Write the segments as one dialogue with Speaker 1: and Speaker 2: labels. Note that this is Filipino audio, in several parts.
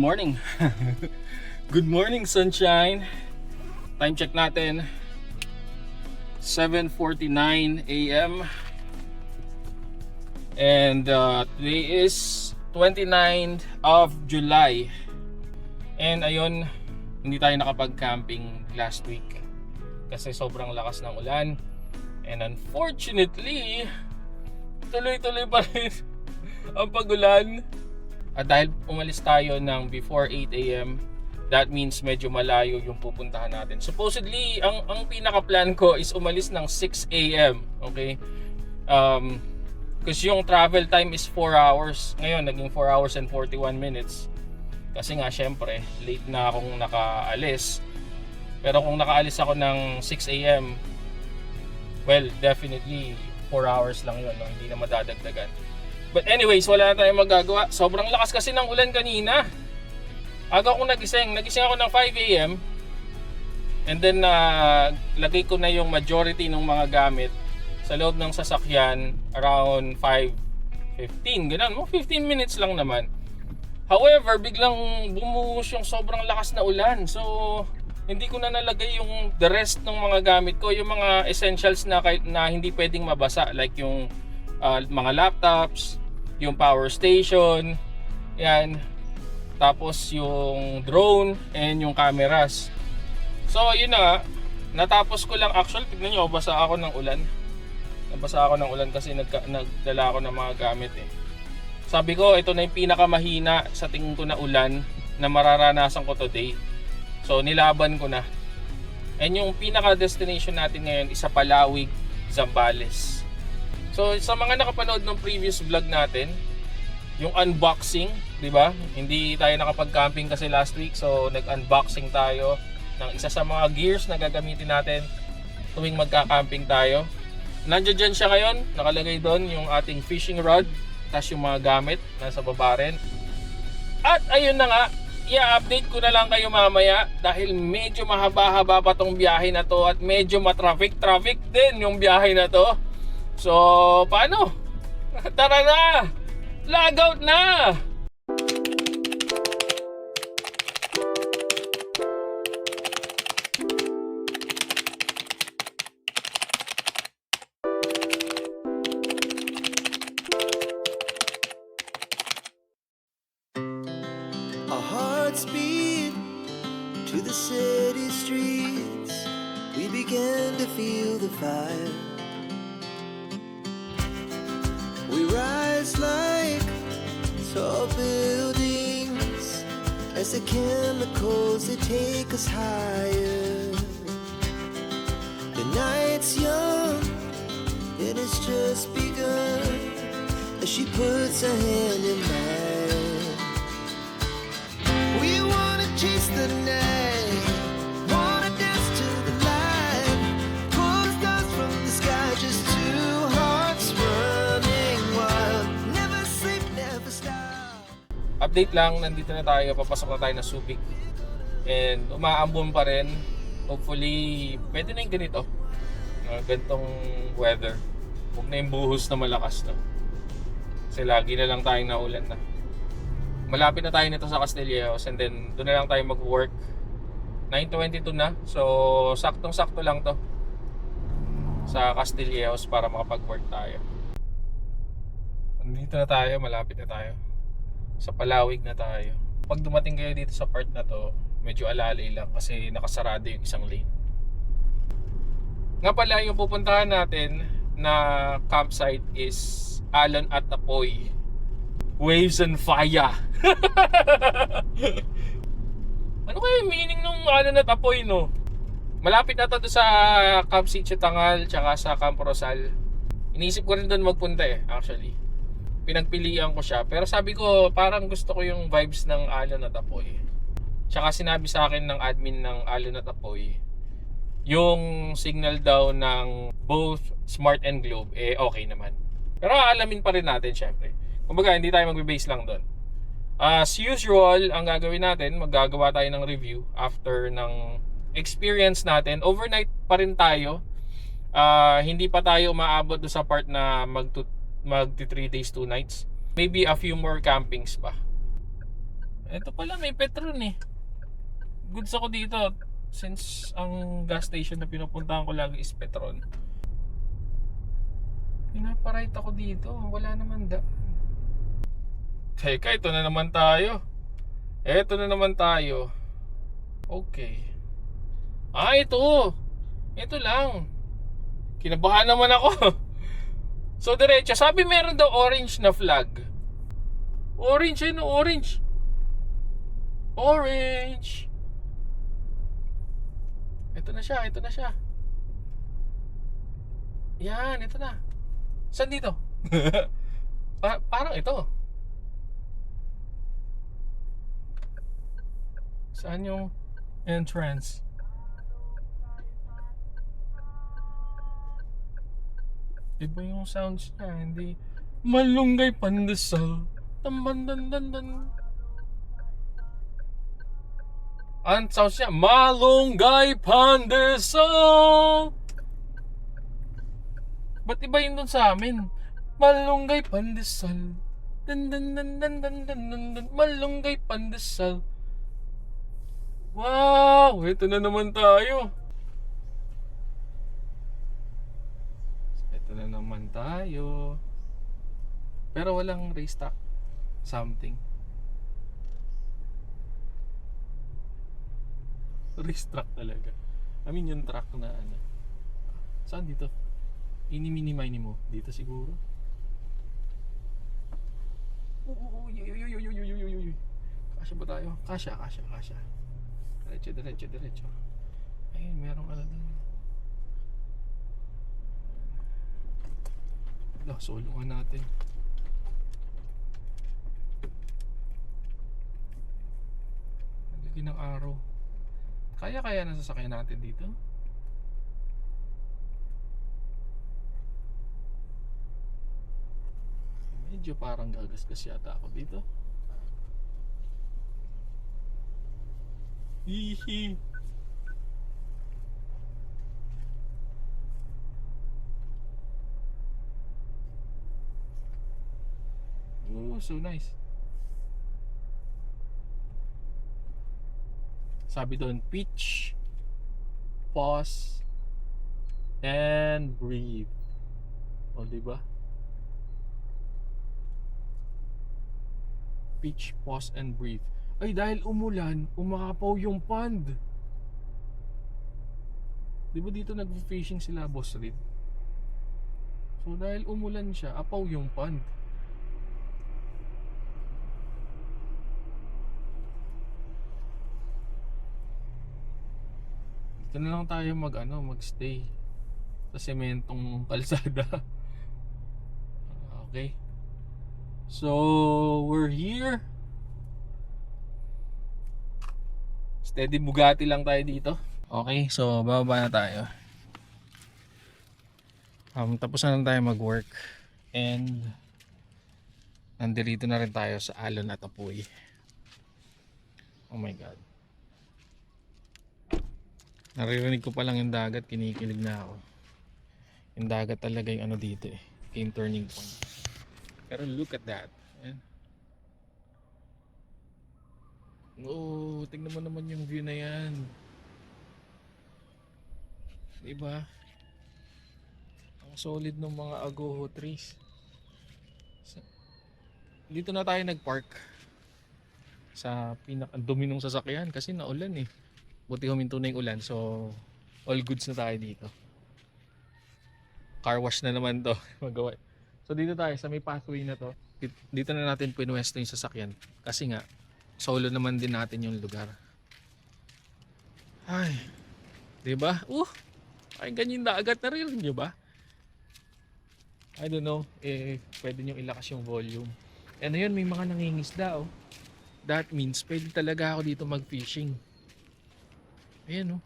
Speaker 1: morning. Good morning, sunshine. Time check natin 7:49 a.m. And today is 29th of July. And ayun, hindi tayo nakapag-camping last week kasi sobrang lakas ng ulan. And unfortunately, tuloy-tuloy pa rin ang pag-ulan. At dahil umalis tayo ng before 8 a.m., that means medyo malayo yung pupuntahan natin. Supposedly, ang pinaka-plan ko is umalis ng 6 a.m. Okay? Kasi yung travel time is 4 hours. Ngayon, naging 4 hours and 41 minutes. Kasi nga, syempre, late na akong nakaalis. Pero kung nakaalis ako ng 6 a.m., well, definitely 4 hours lang yun. No? Hindi na madadagdagan. But anyways, wala na tayong magagawa. Sobrang lakas kasi ng ulan kanina. Aga akong nagising. Nagising ako ng 5 a.m. And then lagay ko na yung majority ng mga gamit sa loob ng sasakyan around 5:15. Ganun mo, 15 minutes lang naman. However, biglang bumuhos yung sobrang lakas na ulan. So, hindi ko na nalagay yung the rest ng mga gamit ko. Yung mga essentials na hindi pwedeng mabasa. Like yung mga laptops, yung power station, yan. Tapos yung drone and yung cameras. So yun na nga, natapos ko lang actually, tignan nyo, basa ako ng ulan. Nabasa ako ng ulan kasi nagdala ako ng mga gamit eh. Sabi ko, ito na yung pinakamahina sa tingin ko na ulan na mararanasan ko today. So nilaban ko na. And yung pinaka destination natin ngayon is sa Palawig, Zambales. So sa mga nakapanood ng previous vlog natin, yung unboxing, di ba? Hindi tayo nakapag-camping kasi last week, so nag-unboxing tayo ng isa sa mga gears na gagamitin natin tuwing magka-camping tayo. Nandiyan dyan siya ngayon, nakalagay doon yung ating fishing rod, tas yung mga gamit nasa baba rin. At ayun na nga, i-update ko na lang kayo mamaya dahil medyo mahaba-haba pa tong biyahe na to at medyo matraffic din yung biyahe na to. So, paano? Tara na! Log out na!
Speaker 2: Our hearts beat to the city streets. We began to feel the fire. We rise like tall buildings as the chemicals they take us higher. The night's young, it has just begun as she puts her hand in mine. We wanna chase the night, wanna dance to the light, pull the stars from the sky, just two hearts running wild, never sleep, never stop.
Speaker 1: Update lang, nandito na tayo, papasok na tayo na Subic. And umaambon pa rin. Hopefully, pwede na yung ganito. Ganitong weather. Huwag na yung buhos na malakas, no? Kasi lagi na lang tayong naulan na. Malapit na tayo nito sa Castillejos and then doon na lang tayo mag-work. 9:22 na. So, saktong-sakto lang to sa Castillejos para makapag-work tayo. Nandito na tayo, malapit na tayo. Sa Palawig na tayo. Pag dumating kayo dito sa part na to, medyo alalay lang kasi nakasarado yung isang lane. Nga pala, yung pupuntahan natin na campsite is Alon at Apoy. Waves and fire. Ano kaya yung meaning nung Alon at Apoy, no? Malapit na to sa Camp Sitio Tangal tsaka sa Camp Rosal. Iniisip ko rin doon magpunta eh, actually. Pinagpilian ko siya. Pero sabi ko, parang gusto ko yung vibes ng Alon at Apoy. Tsaka sinabi sa akin ng admin ng Alon at Apoy, yung signal daw ng both Smart and Globe, eh okay naman. Pero aalamin pa rin natin syempre. Kumbaga, hindi tayo magbe-base lang doon. As usual, ang gagawin natin, maggagawa tayo ng review after ng experience natin. Overnight pa rin tayo. Hindi pa tayo umaabot do sa part na magti 3 days 2 nights. Maybe a few more campings pa. Ito pala, may Petron eh. Goods ako dito. Since ang gas station na pinupuntahan ko lagi is Petron. Pinaparight ako dito. Wala naman Teka, ito na naman tayo. Ito na naman tayo. Okay. Ito. Ito lang. Kinabahan naman ako. So, diretso. Sabi meron daw orange na flag. Orange, orange. Orange. Ito na siya, ito na siya. Yan, ito na. Saan dito? Parang ito. Saan yung entrance? Iba yung sounds niya, hindi. Malunggay pandesal. Tambandandandan. Ang sounds niya, malunggay pandesal. Ba't iba yun dun sa amin? Malunggay pandesal. Dan dan dan dan dan dan dan dan. Malunggay pandesal. Wow! Ito na naman tayo. Ito na naman tayo. Pero walang restock something. Restock talaga. I mean yung truck na ano. Saan dito? Ini-mini-mini mo. Dito siguro. Uy. Kasya ba tayo? Kasya. Diretso. Ayun, merong ano doon. Sulungan natin. Nalagyan ng araw. Kaya nasasakyan natin dito? Medyo parang gagasgas yata ako dito. Hihi. Oh, so nice. Sabi doon, pitch, pause, and breathe. O, diba? Pitch, pause, and breathe. Ay, dahil umulan, umakapaw yung pond. Diba dito nag-fishing sila, Boss Reed? So, dahil umulan siya, apaw yung pond. Dito na lang tayo magstay sa sementong kalsada. Okay. So, we're here. Steady Bugatti lang tayo dito. Okay, so bababa na tayo. Tapos na lang tayo mag-work. And nandito na rin tayo sa Alon at Apoy. Oh my God. Naririnig ko pa lang yung dagat, kinikilig na ako. Yung dagat talaga yung ano dito eh. Yung turning point. Pero look at that. Ayan. Oh, tingnan mo naman yung view na yan. Diba? Ang solid ng mga agoho trees. Dito na tayo nagpark sa pinaka-dumi ng sasakyan kasi naulan eh. Buti huminto na yung ulan, so all goods na tayo dito. Car wash na naman to magawa. So dito tayo sa may pathway na to. Dito na natin pinwesto yung sasakyan kasi nga solo naman din natin yung lugar. Ay, diba? Ay ganyan dagat na rin, diba? I don't know, pwede nyo ilakas yung volume. Ano yun, may mga nangingisda oh. That means pwede talaga ako dito mag-fishing. Ayan oh.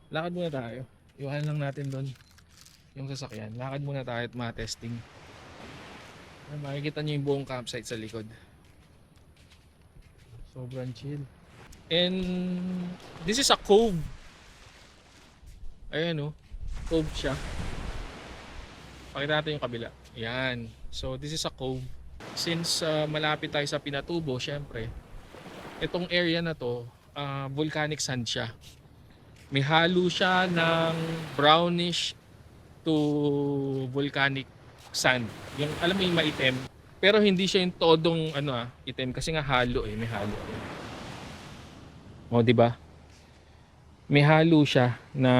Speaker 1: Lakad muna tayo. Iwanan lang natin doon yung sasakyan. Lakad muna tayo at ma-testing. Makikita nyo yung buong campsite sa likod. Sobrang chill. And this is a cove. Ayan oh. Cove siya. Pakita natin yung kabila. Yan. So this is a cove. Since malapit tayo sa Pinatubo, syempre, itong area na to, volcanic sand siya. May halo siya ng brownish to volcanic sand. Yung alam mo yung maitim. Pero hindi siya yung todong itim kasi nga halo may halo. O di ba? May halo siya na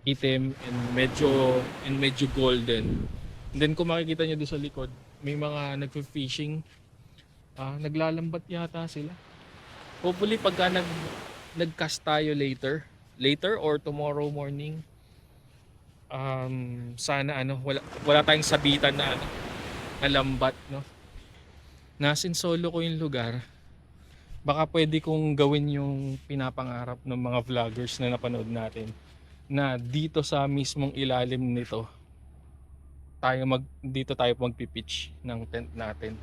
Speaker 1: itim and medyo golden. And then kung makikita niyo doon sa likod, may mga nagfi-fishing. Naglalambat yata sila. Hopefully pagka nag-cast tayo later or tomorrow morning, sana wala tayong sabitan na lambat, no. Nasin solo ko yung lugar. Baka pwede kong gawin yung pinapangarap ng mga vloggers na napanood natin, na dito sa mismong ilalim nito dito tayo magpipitch ng tent natin.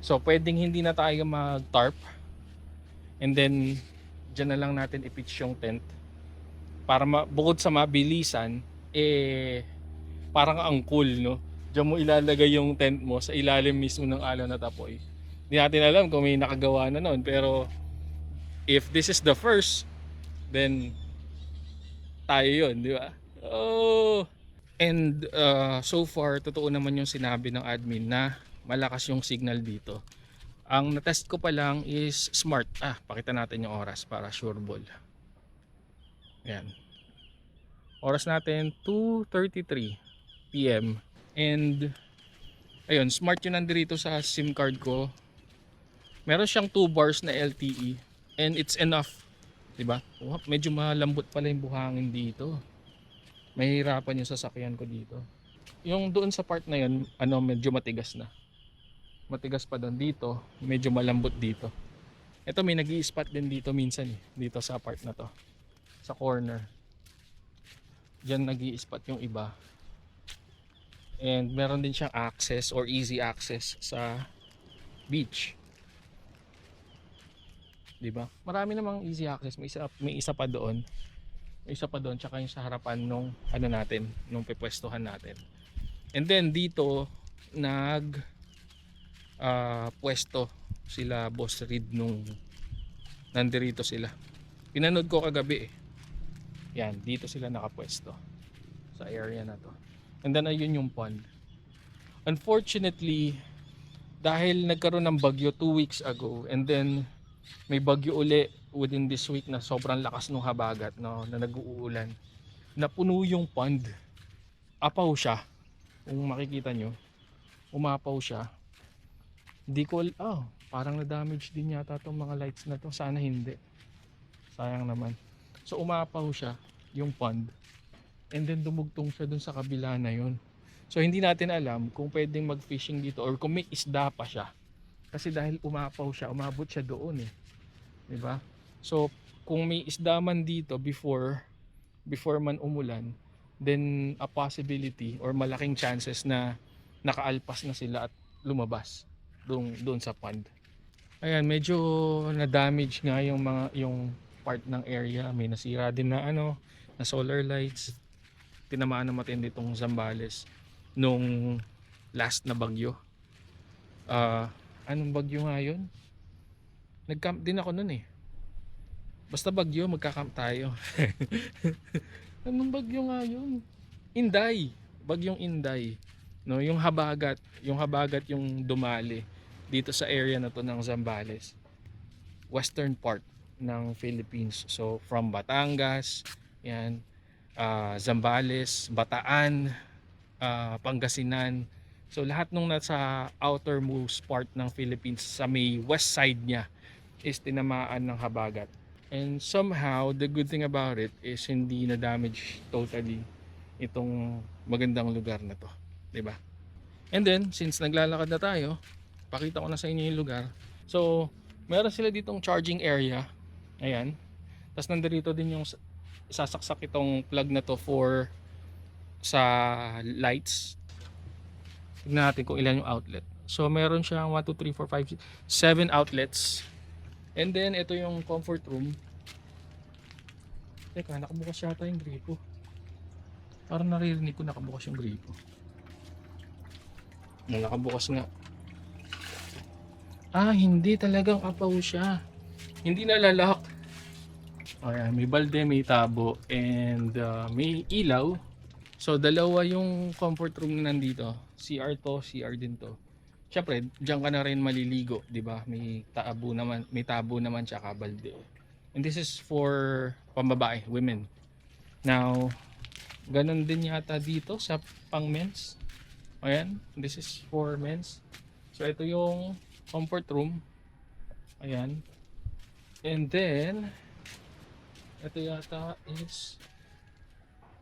Speaker 1: So pwedeng hindi na tayo mag-tarp, and then dyan na lang natin i-pitch yung tent para bukod sa mabilisan, parang ang cool, no. Diyan mo ilalagay yung tent mo sa ilalim mismo ng Alaw na Tapoy. Hindi natin alam kung may nakagawa na noon, pero if this is the first, then tayo yun, di ba? Oh! And so far, totoo naman yung sinabi ng admin na malakas yung signal dito. Ang natest ko pa lang is smart. Pakita natin yung oras para sure ball. Yan. Oras natin 2:33 PM. And ayun, smart yun nandito sa SIM card ko. Meron siyang 2 bars na LTE and it's enough, 'di ba? Medyo malambot pala yung buhangin dito. Mahirapan yung sasakyan ko dito. Yung doon sa part na yun, medyo matigas na. Matigas pa doon. Dito, medyo malambot dito. Ito may nag-i-spot din dito minsan dito sa part na to. Sa corner. Diyan nag-i-spot yung iba. And meron din siyang access or easy access sa beach. 'Di ba? Marami namang easy access, may isa pa doon. May isa pa doon tsaka yung sa harapan nung nung pepwestuhan natin. And then dito pwesto sila Boss Reed nung nandirito sila. Pinanood ko kagabi. Yan, dito sila nakapwesto sa area na to. And then ayun yung pond. Unfortunately, dahil nagkaroon ng bagyo 2 weeks ago, and then may bagyo uli within this week na sobrang lakas ng habagat, no, na nag-uulan, napuno yung pond. Apaw siya. Kung makikita nyo, umapaw siya. Di ko parang na-damage din yata tong mga lights na to. Sana hindi. Sayang naman. So umapaw siya yung pond. And then dumugtong siya dun sa kabila na yun. So hindi natin alam kung pwedeng mag-fishing dito or kung may isda pa siya. Kasi dahil umapaw siya, umabot siya doon Diba? So kung may isda man dito before man umulan, then a possibility or malaking chances na nakaalpas na sila at lumabas doon sa pond. Ayan, medyo na-damage nga yung part ng area. May nasira din na na solar lights. Tinamaan na matindi itong Zambales nung last na bagyo. Anong bagyo nga yun? Nag-camp din ako nun Basta bagyo, magka-camp tayo. Anong bagyo nga yun? Inday. Bagyong Inday. No, yung habagat yung dumali dito sa area na to ng Zambales. Western part ng Philippines. So from Batangas, yan, Zambales, Bataan, Pangasinan. So lahat nung nasa outermost part ng Philippines sa may west side niya is tinamaan ng habagat. And somehow the good thing about it is hindi na damage totally itong magandang lugar na to, 'di ba? And then since naglalakad na tayo, pakita ko na sa inyo yung lugar. So meron sila ditong charging area. Ayan. Tapos nandito din yung sasaksak itong plug na to for sa lights. Tignan natin kung ilan yung outlet. So meron siyang 1, 2, 3, 4, 5, 7 outlets. And then ito yung comfort room. Teka, nakabukas yata yung gripo. Parang naririnig ko nakabukas yung gripo. Nakabukas nga. Hindi talagang kapaw siya. Hindi nalalak. Ayan, may balde, may tabo, and may ilaw. So, dalawa yung comfort room na nandito. CR to, CR din to. Siyempre, diyan ka na rin maliligo, di ba? May tabo naman tsaka balde. And this is for pambabae, women. Now, ganun din yata dito sa pang men's. Ayan, this is for men's. So, ito yung comfort room. Ayan. And then, ito yata is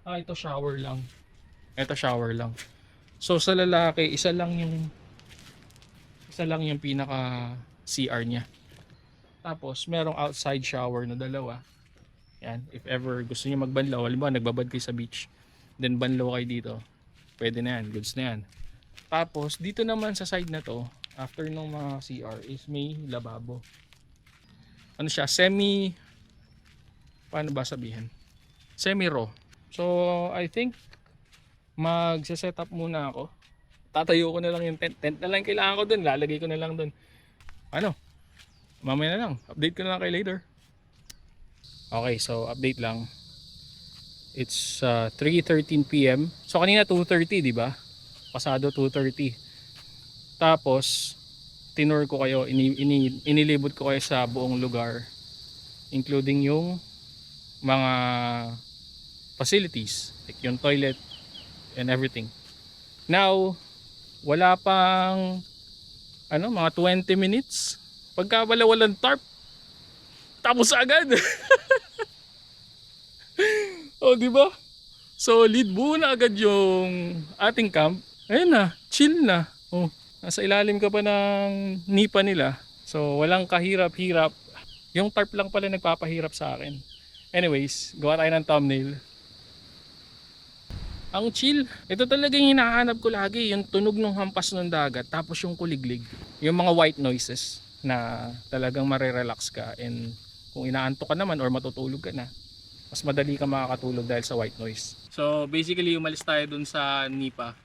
Speaker 1: ito shower lang. Ito shower lang. So sa lalaki, isa lang yung pinaka CR niya. Tapos merong outside shower na dalawa. Yan, if ever gusto niyo magbanlaw, halimbawa nagbabad kayo sa beach, then banlaw kayo dito. Pwede na yan, goods na yan. Tapos dito naman sa side na to, after ng mga CR is may lababo. Ano siya, paano ba sabihin? Semi-raw. So, I think magse-set up muna ako. Tatayo ko na lang yung tent. Tent na lang kailangan ko dun. Lalagay ko na lang dun. Ano? Mamaya na lang. Update ko na lang kayo later. Okay, so update lang. It's 3:13 PM. So, kanina 2:30, di ba? Pasado 2:30. Tapos, tinur ko kayo. Inilibot ko kayo sa buong lugar. Including yung mga facilities, like yung toilet and everything. Now, wala pang mga 20 minutes pagka walang tarp, tapos agad. Oh, di ba? Solid, buo na agad yung ating camp. Ayun na, chill na. Oh, nasa ilalim ka pa ng nipa nila. So, walang kahirap-hirap. Yung tarp lang pala nagpapahirap sa akin. Anyways, gawa tayo ng thumbnail. Ang chill. Ito talaga yung hinahanap ko lagi. Yung tunog ng hampas ng dagat. Tapos yung kuliglig. Yung mga white noises na talagang marirelax ka. And kung inaantok ka naman or matutulog ka na, mas madali ka makakatulog dahil sa white noise. So basically umalis tayo dun sa Nipa.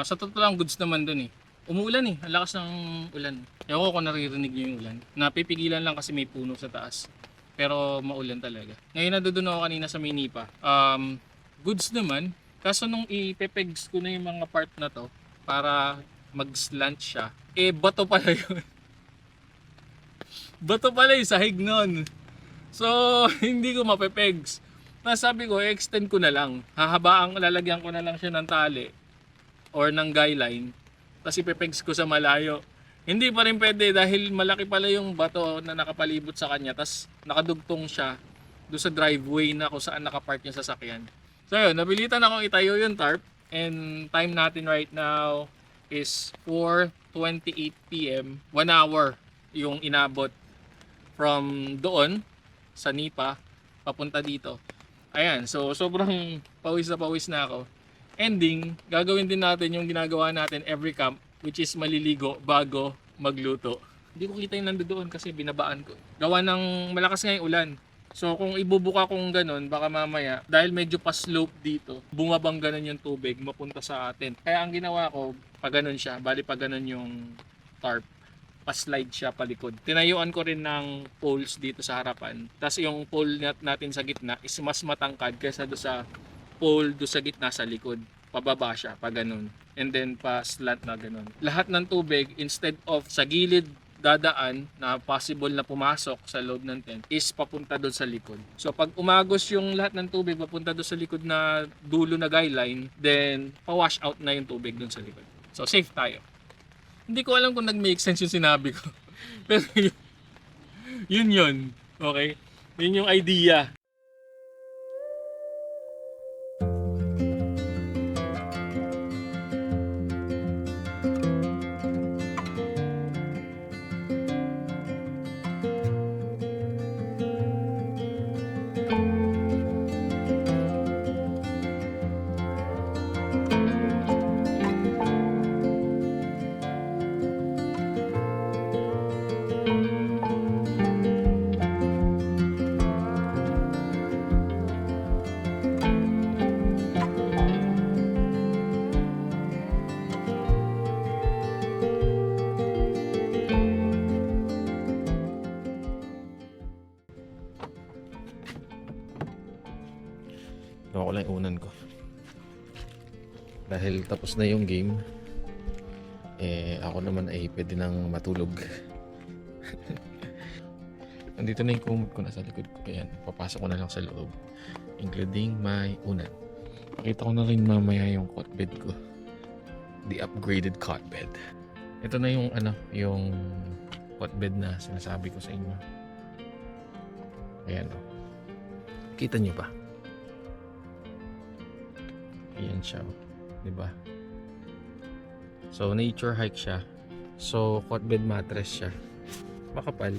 Speaker 1: Sa totoo lang goods naman dun eh. Umuulan eh. Ang lakas ng ulan. Ewan ko kung naririnig nyo yung ulan. Napipigilan lang kasi may puno sa taas. Pero maulan talaga. Ngayon nandoon ako kanina sa Nipa. Goods naman. Kaso nung ipepegs ko na yung mga part na to para mag-slant siya, bato pala yun. Bato pala yung sahig nun. So, hindi ko mapepegs. Nasabi ko, extend ko na lang. Lalagyan ko na lang siya ng tali or ng guy line. Tapos ipepegs ko sa malayo. Hindi pa rin pwede dahil malaki pala yung bato na nakapalibot sa kanya. Tapos nakadugtong siya doon sa driveway na kung saan nakapark yung sasakyan. So yun, napilitan akong itayo yung tarp. And time natin right now is 4:28 PM. 1 hour yung inabot from doon sa Nipa papunta dito. Ayan, so sobrang pawis na ako. Ending, gagawin din natin yung ginagawa natin every camp, which is maliligo bago magluto. Hindi ko kita yung nandoon kasi binabaan ko. Gawa ng malakas nga yung ulan. So kung ibubuka kong ganun, baka mamaya, dahil medyo pa-slope dito, bumabang ganun yung tubig, mapunta sa atin. Kaya ang ginawa ko, pag ganun siya, bali pag ganun yung tarp, pa-slide siya palikod. Tinayuan ko rin ng poles dito sa harapan. Tapos yung pole natin sa gitna is mas matangkad kaysa do sa pole do sa gitna sa likod. Pababa siya, pa ganun. And then pa-slant na ganun. Lahat ng tubig, instead of sa gilid dadaan na possible na pumasok sa loob ng tent is papunta doon sa likod. So pag umagos yung lahat ng tubig papunta doon sa likod na dulo na guideline, then pa-wash out na yung tubig doon sa likod. So safe tayo. Hindi ko alam kung nag-make sense yung sinabi ko. Pero yun. Okay? Yun yung idea. ko lang yung unan ko. Dahil tapos na yung game, ako naman ay pwede nang matulog. Nandito na yung kumot ko, nasa likod ko. Kaya papasok ko na lang sa loob, including my unan. Pakita ko na rin mamaya yung cot bed ko, the upgraded cot bed. Ito na yung yung cot bed na sinasabi ko sa inyo. Ayan o. Kita nyo ba? Ayan siya, diba? So nature hike siya. So cot bed mattress siya. Makapal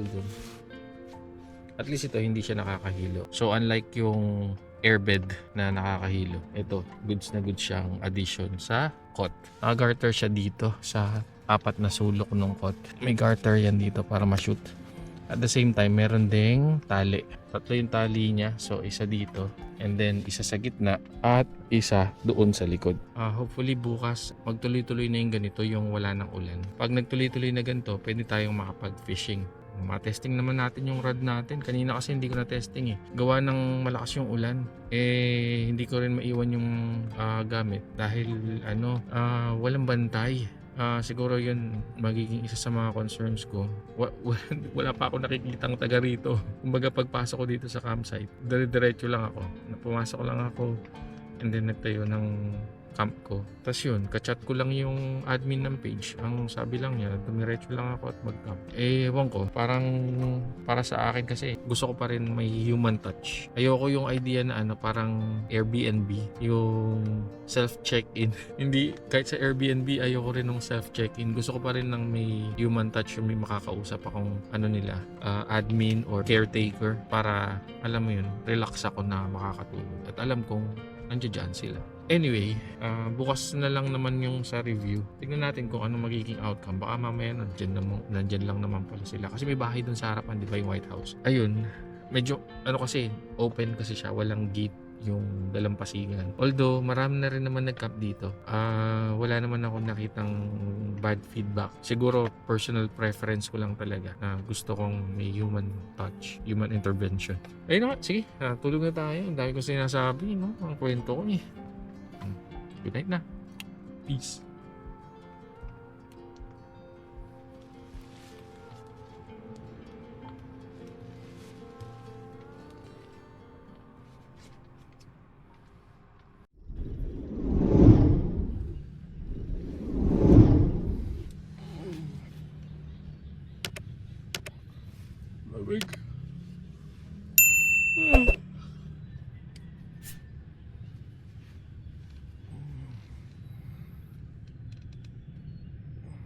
Speaker 1: din. At least ito hindi siya nakakahilo. So unlike yung airbed na nakakahilo, ito goods na goods siyang addition sa cot. Naka-garter siya dito sa 4 na sulok ng cot. May garter yan dito para ma-shoot. At the same time, meron ding tali. 3 yung tali niya. So isa dito, and then isa sa gitna, at isa doon sa likod. Hopefully bukas magtuloy-tuloy na yung ganito, yung wala ng ulan. Pag nagtuloy-tuloy na ganito, pwede tayong makapag-fishing. Ma-testing naman natin yung rod natin. Kanina kasi hindi ko na-testing gawa ng malakas yung ulan. Hindi ko rin maiwan yung gamit dahil walang bantay. Siguro yun magiging isa sa mga concerns ko. Wala pa ako nakikitang taga rito. Kumbaga pagpasok ko dito sa campsite, dire-diretso lang ako. Pumasok lang ako, and then nagtayo ng camp ko. Tapos yun, kachat ko lang yung admin ng page. Ang sabi lang niya, dumiretso lang ako at mag-camp. Ewan ko, parang para sa akin kasi gusto ko pa rin may human touch. Ayoko yung idea na parang Airbnb, yung self-check-in. Hindi, kahit sa Airbnb, ayoko rin ng self-check-in. Gusto ko pa rin ng may human touch, yung may makakausap akong admin or caretaker, para alam mo yun, relax ako na makakatulog. At alam kong nandiyan sila. Anyway, bukas na lang naman yung sa review. Tignan natin kung ano magiging outcome. Baka mamaya nandyan lang naman pala sila. Kasi may bahay dun sa harapan, di ba, yung White House. Ayun, medyo kasi open kasi siya, walang gate yung dalampasigan. Although marami na rin naman nag-camp dito, wala naman ako nakitang bad feedback. Siguro personal preference ko lang talaga na gusto kong may human touch, human intervention. Ayun naman, sige, tulog na tayo. Ang dami ko sinasabi, no? Ang kwento ko Good night na. Peace. Lamig.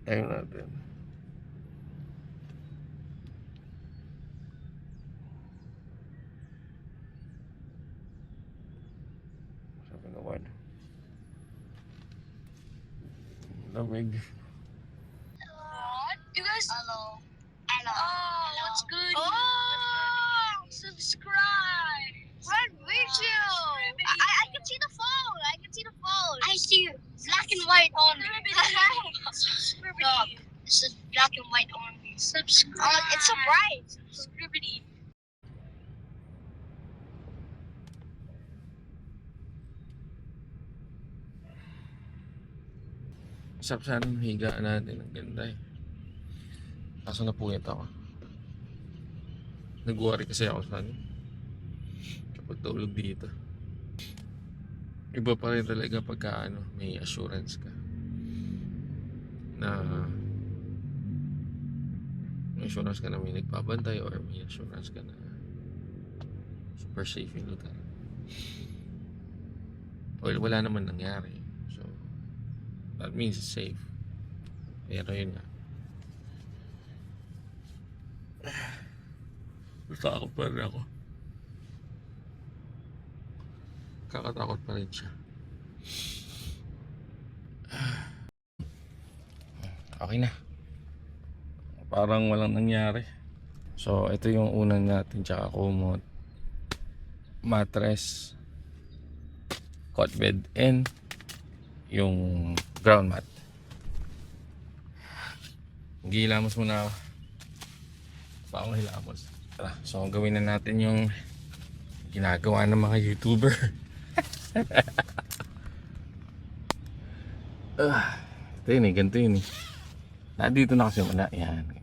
Speaker 1: Ayun natin. Sabi na one. Lamig.
Speaker 3: You guys? Hello. Oh, what's good? Oh, subscribe. What video? I can see the phone. I see black and white only. No, this is black and white only. Subscribe. It's so bright. Subscribe.
Speaker 1: Sarap sana ng higaan natin. Ang ganda Kaso napuyat ako. Nag-worry kasi ako sa kapag tulog dito. Iba pa rin talaga pagka may assurance ka na may nagpabantay, or may assurance ka na super safe yung lugar. Well, wala naman nangyari, so that means it's safe. Pero yun nga, natakot pa rin ako. Kakatakot pa rin siya. Okay na. Parang walang nangyari. So, ito yung unan natin, tsaka kumot, mattress, cot bed, and yung ground mat. Gilamos muna ako. Pa akong hilamos. Tara, so gawin na natin yung ginagawa ng mga YouTuber. Ito yun eh, ganito yun eh. Dito na kasi muna. Yan.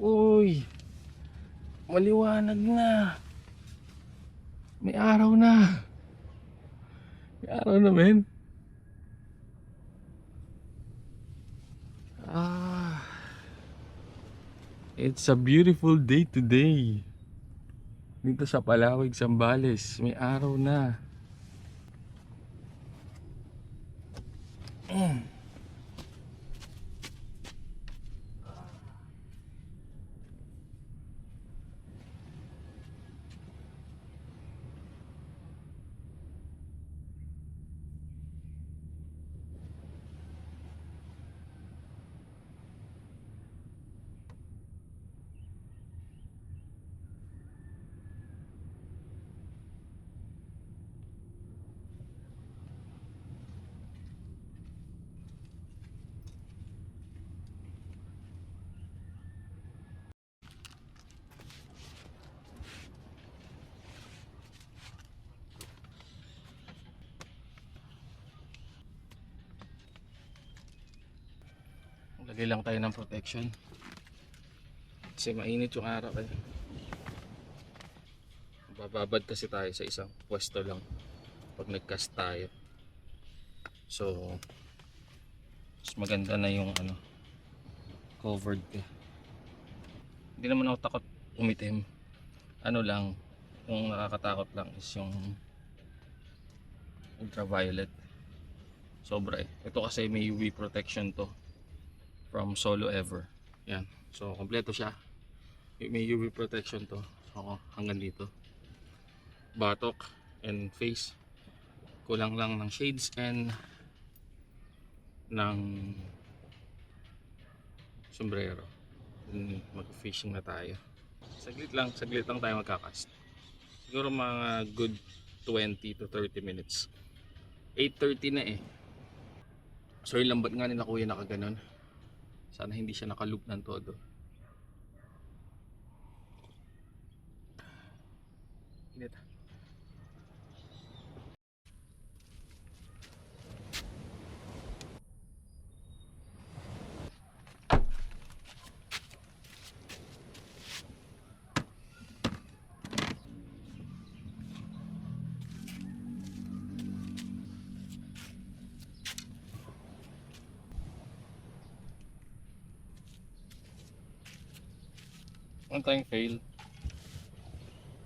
Speaker 1: Uy, maliwanag na. May araw na. May araw na, men. It's a beautiful day today. Dito sa Palawig, Zambales. May araw na. Lagay lang tayo ng protection kasi mainit yung araw eh. Bababad kasi tayo sa isang pwesto lang pag nagcast tayo, so mas maganda na yung ano, covered ka. Hindi naman ako takot umitim, ano lang, yung nakakatakot lang is yung ultraviolet, sobra eh. Ito kasi may UV protection to from Solo Ever. Yan. So kompleto siya. May UV protection to. So hanggang dito. Batok and face. Kulang lang ng shades and ng sombrero. Mag-fishing na tayo. Saglit lang tayo magkakast. Siguro mga good 20 to 30 minutes. 8:30 na eh. So yung lambat nga nila kuya nakaganon. Sana hindi siya nakaloop ng todo. Init. One time fail.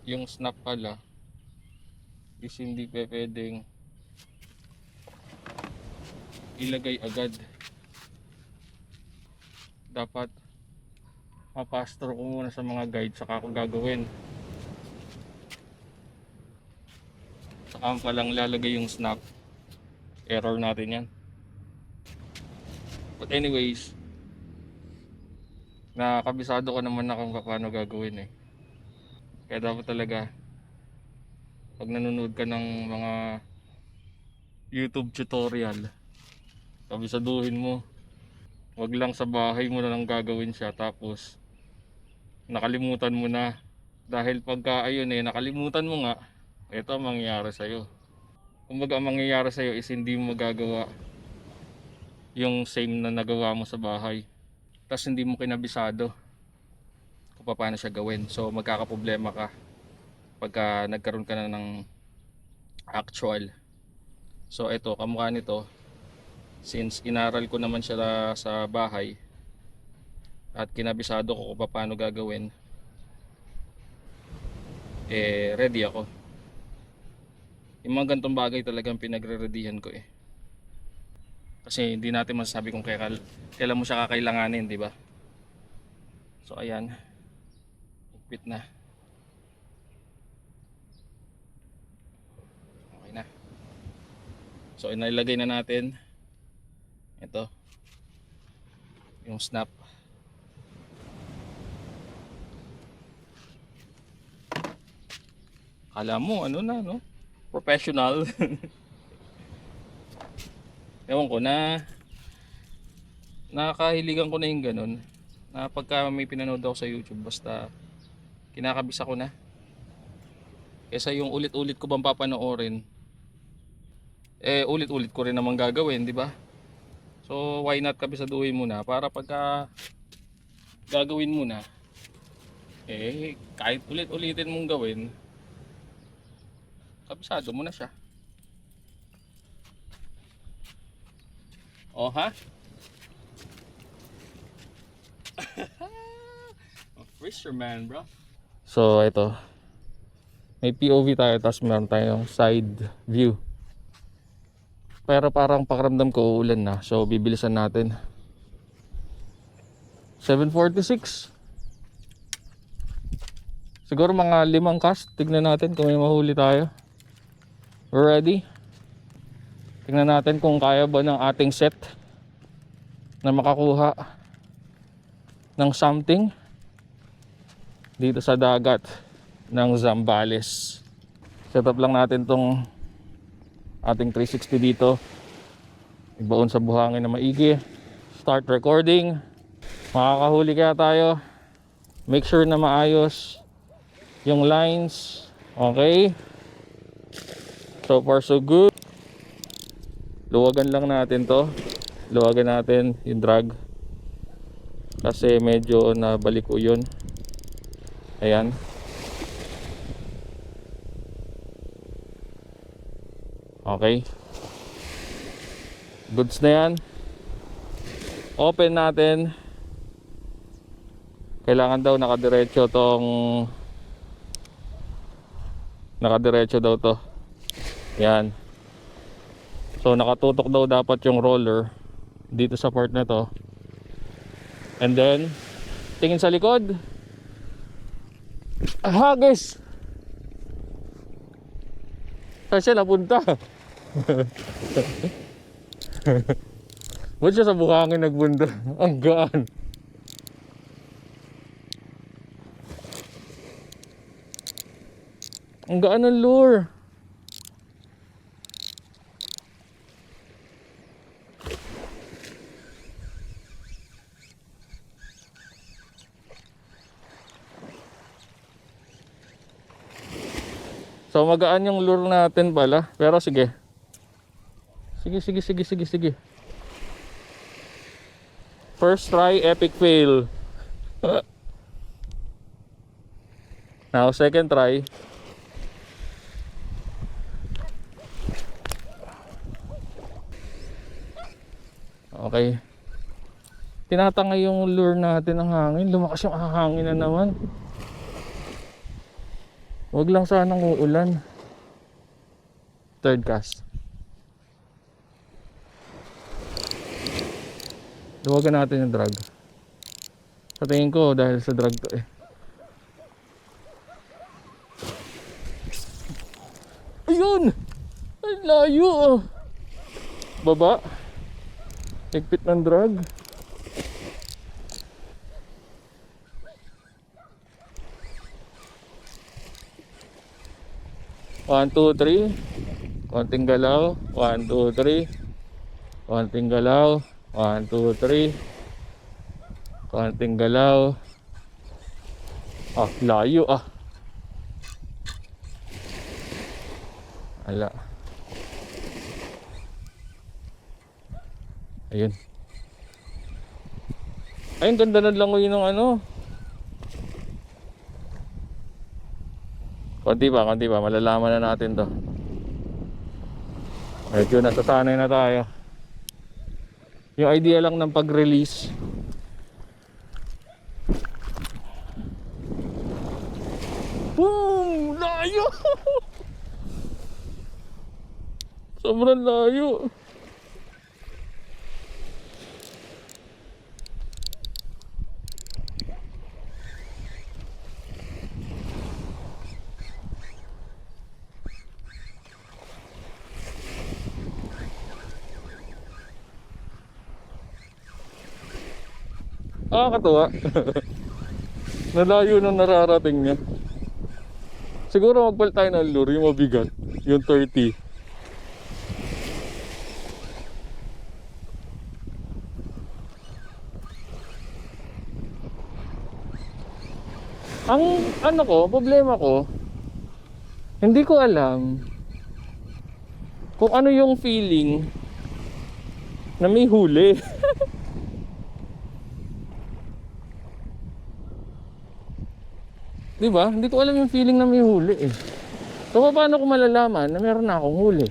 Speaker 1: Yung snap pala is hindi pwedeng ilagay agad. Dapat mapastro ko muna sa mga guide saka ako gagawin. Saka pa lang lalagay yung snap. Error natin yan. But anyways, nakabisado ko naman na kung paano gagawin eh. Kaya dapat talaga pag nanonood ka ng mga YouTube tutorial, kabisaduhin mo. Wag lang sa bahay mo na lang gagawin siya tapos nakalimutan mo na. Dahil pagka ayun eh, nakalimutan mo nga, ito ang mangyayari sa'yo. Kumbaga ang mangyayari sa'yo is hindi mo magagawa yung same na nagawa mo sa bahay. Tapos hindi mo kinabisado kung paano siya gawin. So magkakaproblema ka pagka nagkaroon ka na ng actual. So ito, kamukha nito, since inaral ko naman siya sa bahay at kinabisado ko kung paano gagawin, eh ready ako. Yung mga gantong bagay talagang pinagre-readyhan ko eh. Kasi hindi natin masasabi kung kailan mo siya kakailanganin, di ba? So ayan, higpit na. Okay na. So inilagay na natin ito, yung snap. Akala mo, ano na, no? Professional. Ewan ko na nakakahiligan ko na yung ganun. Na pagka may pinanood ako sa YouTube, basta kinakabisa ko na. Kesa yung ulit-ulit ko bang papanoorin, ulit-ulit ko rin naman gagawin, di ba? So why not kabisaduhin mo na para pagka gagawin mo na, kahit ulit-ulitin mong gawin, kabisado mo na siya. Oh ha? Fisherman, bro. So ito, may POV tayo, tapos meron tayong side view. Pero parang pakiramdam ko uulan na, so bibilisan natin. 7:46. Siguro mga 5 cast. Tignan natin kung may mahuli tayo. We're ready. Tignan natin kung kaya ba ng ating set na makakuha ng something dito sa dagat ng Zambales. Set up lang natin tong ating 360 dito. Ibaon sa buhangin na maigi. Start recording. Makakahuli kaya tayo. Make sure na maayos yung lines. Okay. So far so good. Luwagan lang natin to. Luwagan natin yung drag. Kasi medyo nabalik ko yun. Ayan. Okay. Goods na yan. Open natin. Kailangan daw nakadiretso tong, nakadiretso daw to. Yan. So nakatutok daw dapat yung roller dito sa part na to. And then tingin sa likod. Hagis. Saan siya napunta? Ba't siya sa buhangin nagbunda? Ang gaan. Ang gaan ng lure. So magaan yung lure natin pala. Pero sige. Sige. First try, epic fail. Now second try. Okay. Tinatangay yung lure natin ng hangin. Lumakas yung hangin na naman. Huwag lang sanang uulan. Third cast. Luwagan natin yung drag. Sa tingin ko dahil sa drag to Ayun! Ay layo oh. Baba. Higpit ng drag. One, two, three. Konting galaw. 1, 2, 3. Konting galaw. 1, 2, 3. Konting galaw. Layo ah. Ala. Ayun. Ay, ang ganda ng langoy ng ano. Konti pa, malalaman na natin to. Medyo nasasanay na tayo. Yung idea lang ng pag-release. Boom! Layo! Sobrang layo. Katuwa. Nalayo na nararating niya. Siguro magpalit tayo ng lure, yung mabigat. Yung 30. Ang ano ko, problema ko, hindi ko alam kung ano yung feeling na may huli. Di ba? Hindi ko alam yung feeling na may huli eh. So paano ko malalaman na meron na akong huli?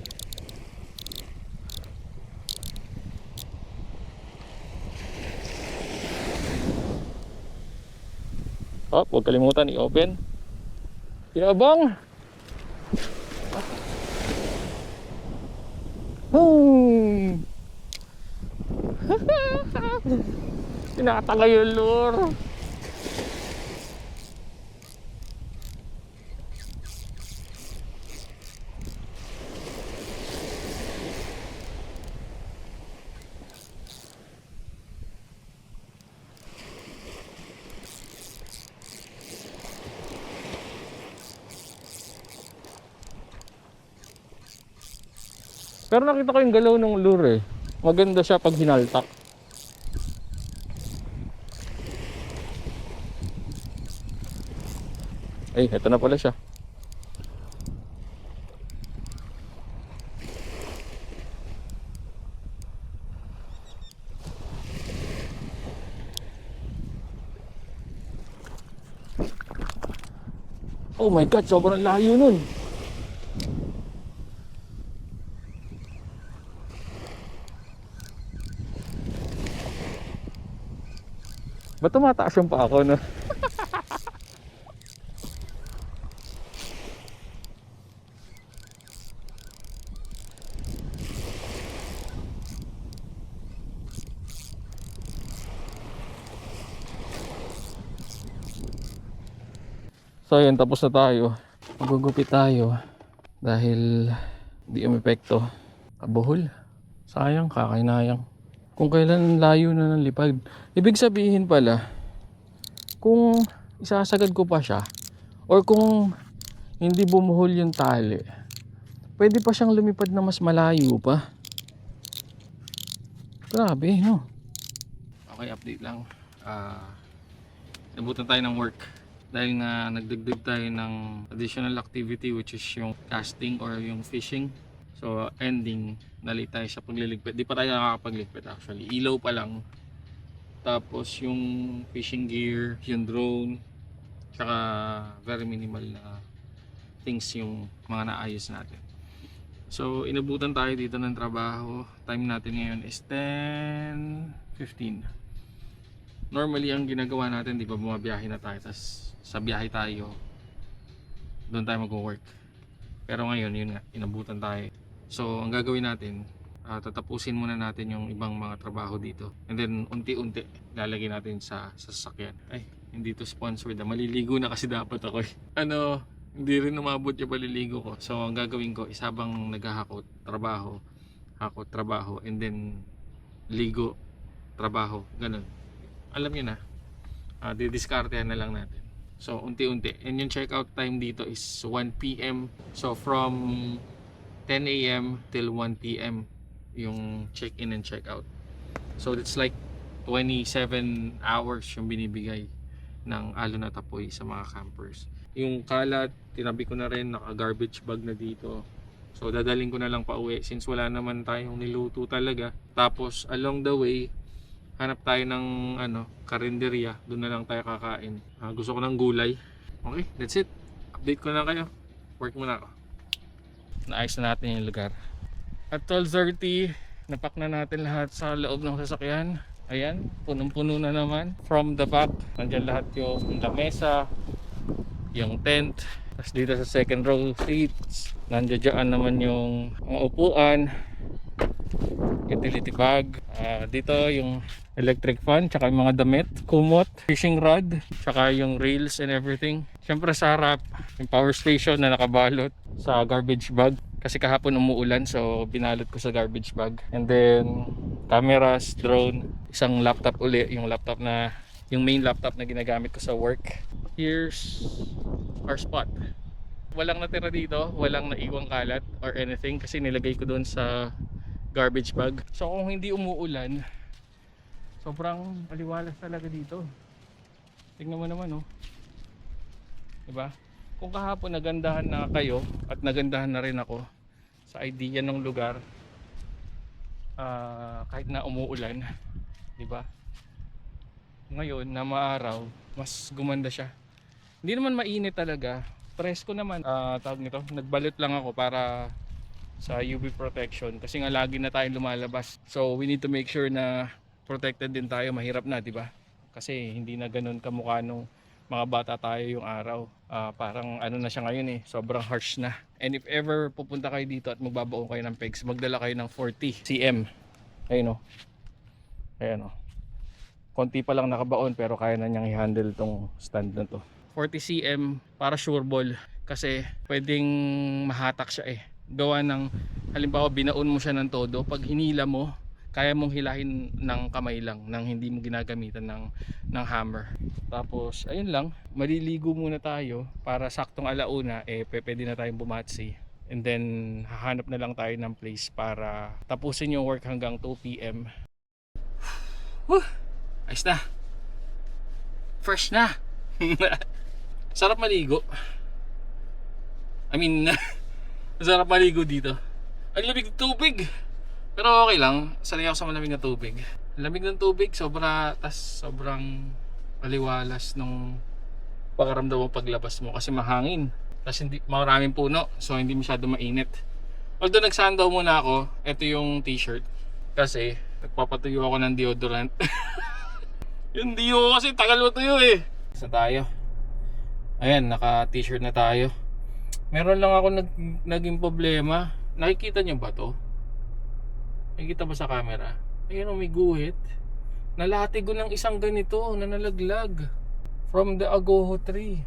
Speaker 1: Oh, huwag kalimutan i-open. Yabang! Tinatangay yung lure. Pero nakita ko yung galaw ng lure eh. Maganda siya pag hinaltak. Ay, eto na pala siya. Oh my God, sobrang layo nun. Ba't tumataas yung pa ako no? So yun, tapos na tayo. Magugupit tayo dahil di umepekto. Kabuhol. Sayang, kakainayang. Kung kailan layo na ng lipad. Ibig sabihin pala, kung isasagad ko pa siya or kung hindi bumuhol yung tali, pwede pa siyang lumipad na mas malayo pa. Grabe, no? Okay, update lang. Nabutan tayo ng work dahil nga nagdagdag tayo ng additional activity, which is yung casting or yung fishing. So ending, nalate tayo sa pagliligpit. Di pa tayo nakakapagligpit actually. Ilaw pa lang. Tapos yung fishing gear, yung drone, tsaka very minimal na things yung mga naayos natin. So inabutan tayo dito ng trabaho. Time natin ngayon is 10:15. Normally ang ginagawa natin, di ba, bumabiyahe na tayo, tas sa biyahe tayo doon tayo mag-work. Pero ngayon, yun nga, inabutan tayo. So ang gagawin natin, tatapusin muna natin yung ibang mga trabaho dito, and then unti-unti lalagay natin sa sasakyan. Ay, hindi to sponsored, maliligo na kasi dapat ako eh. Hindi rin umabot yung paliligo ko. So ang gagawin ko is habang naghahakot, trabaho, and then ligo, trabaho, ganun. Alam nyo na, didiskartehan na lang natin. So unti-unti, and yung check out time dito is 1 PM. So from 10 AM till 1 PM yung check-in and check-out. So it's like 27 hours yung binibigay ng Alon at Apoy sa mga campers. Yung kalat, tinabi ko na rin, naka-garbage bag na dito. So dadaling ko na lang pa uwi since wala naman tayong niluto talaga. Tapos along the way, hanap tayo ng karinderya, doon na lang tayo kakain. Gusto ko ng gulay. Okay, that's it. Update ko na kayo. Work muna ako. Naayos na natin yung lugar. At 12:30, napak na natin lahat sa loob ng sasakyan. Ayan, punong-puno na naman. From the back, nandyan lahat yung lamesa, yung tent. Tapos dito sa second row seats, nandiyan naman yung mga upuan, utility bag. Dito yung electric fan, tsaka yung mga damit, kumot, fishing rod, tsaka yung rails and everything. Siyempre sa harap, yung power station na nakabalot sa garbage bag. Kasi kahapon umuulan, so binalot ko sa garbage bag. And then cameras, drone, isang laptop uli, yung main laptop na ginagamit ko sa work. Here's our spot. walang natira dito, walang naiwang kalat or anything kasi nilagay ko doon sa garbage bag. So kung hindi umuulan, sobrang aliwalas talaga dito. Tingnan mo naman, oh. Diba? Kung kahapon nagandahan na kayo at nagandahan na rin ako sa idea ng lugar, kahit na umuulan, diba? Ngayon na maaraw, mas gumanda siya. Hindi naman mainit talaga. Presko naman. Tawag nito, nagbalot lang ako para sa UV protection kasi nga lagi na tayong lumalabas. So we need to make sure na protected din tayo. Mahirap na, di ba? Kasi hindi na ganun kamukha nung mga bata tayo yung araw. Parang ano na siya ngayon eh, sobrang harsh na. And if ever pupunta kayo dito at magbabaon kayo ng pegs, magdala kayo ng 40 cm. Ayun o. Ayan o. Konti pa lang nakabaon pero kaya na niyang i-handle tong stand na to. 40 cm para sure ball kasi pwedeng mahatak siya eh. Gawa ng halimbawa binaon mo siya ng todo, pag hinila mo kaya mong hilahin ng kamay lang nang hindi mo ginagamitan ng hammer. Tapos ayun lang, maliligo muna tayo para saktong alauna pwede na tayong bumatsi. And then hahanap na lang tayo ng place para tapusin yung work hanggang 2 PM. Whew! Ayos na. Fresh na. Sarap maligo. I mean, sarap maligo dito. Ang lamig ng tubig. Pero okay lang. Sanay ako sa malamig na tubig. Lamig ng tubig, sobrang aliwalas nung pakaramdam mo paglabas mo kasi mahangin. Tas hindi maraming puno, so hindi masyado mainit. Although nagsandaw muna ako, ito yung t-shirt kasi nagpapatuyo ako ng deodorant. Yung dio kasi tagal mo tuyo eh. Isa tayo. Ayan, naka t-shirt na tayo. Meron lang ako naging problema. Nakikita nyo ba to? Nakikita ba sa camera? Ayan o, may guhit. Nalatigo ng isang ganito na nalaglag from the agoho tree.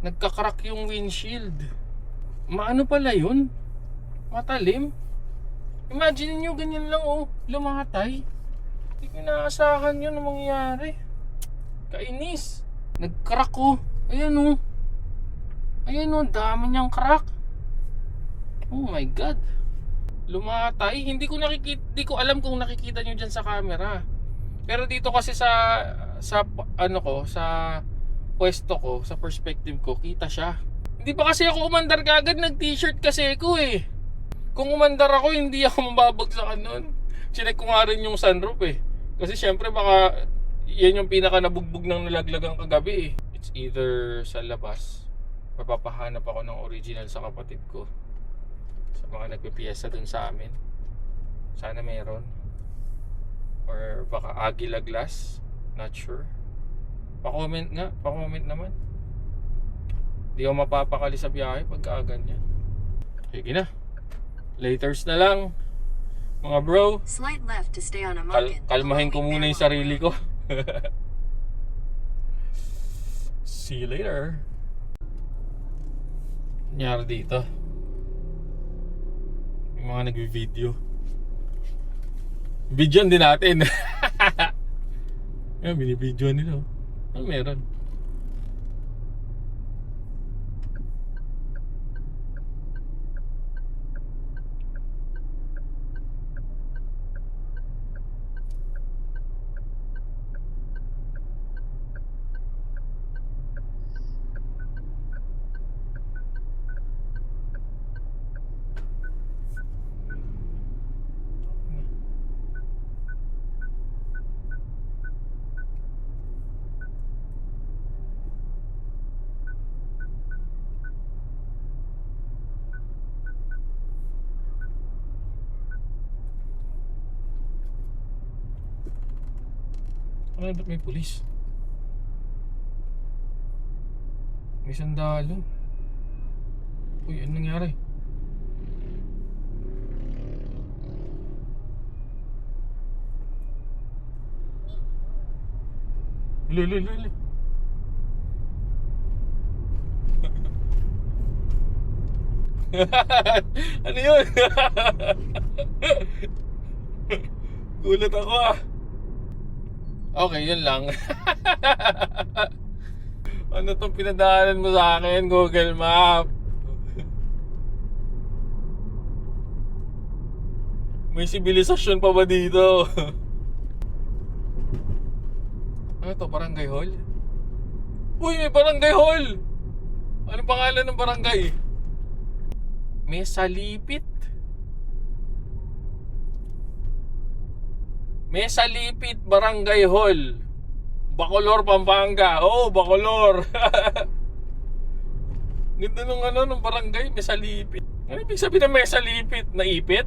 Speaker 1: Nagkakrak yung windshield. Maano pala yun? Matalim. Imagine nyo ganyan lang oh, lumatay. Hindi ko inaasahan yun ang mangyayari. Kainis. Nag-crack oh. Ayan oh. Ayan oh, dami niyang crack. Oh my god. Lumatay. Hindi ko alam kung nakikita nyo dyan sa camera. Pero dito kasi sa ano ko, sa pwesto ko, sa perspective ko, kita siya. Hindi pa kasi ako umandar kagad, nag-t-shirt kasi ako eh. Kung umandar ako, hindi ako mababagsakan nun. Chinek ko nga rin yung sunroof eh. Kasi syempre baka yan yung pinaka nabugbog ng nalaglagang kagabi eh. It's either sa labas, mapapahanap ako ng original sa kapatid ko. Sa mga nagpipiyesa dun sa amin. Sana meron. Or baka Agila Glass. Not sure. Pa-comment nga. Pa-comment naman. Di ako mapapakali sa biyahe pagka ganyan. Sige na. Laters na lang. Mga bro.
Speaker 4: Slight left to stay on a mountain.
Speaker 1: Kalmahin ko muna yung sarili ko. See you later. Nangyari dito. Yung mga nagvi-video. Videoan din natin. Yan, binibidyoan nila. Ano meron? Ano ba't may pulis? May sandalo. Uy, ano nangyari? Lili. Ano yun? Gulat ako ah. Okay, yun lang. Ano tong pinadaanan mo sa akin, Google Map? May sibilisasyon pa ba dito? Ano to? Barangay Hall? Uy, may Barangay Hall! Ano pangalan ng barangay? Mesa Lipit. Mesa Lipit Barangay Hall. Bacolor, Pampanga. Oh, Bacolor. Ganda nung ng barangay, Mesa Lipit. Ano ibig sabihin ng Mesa Lipit? Naipit?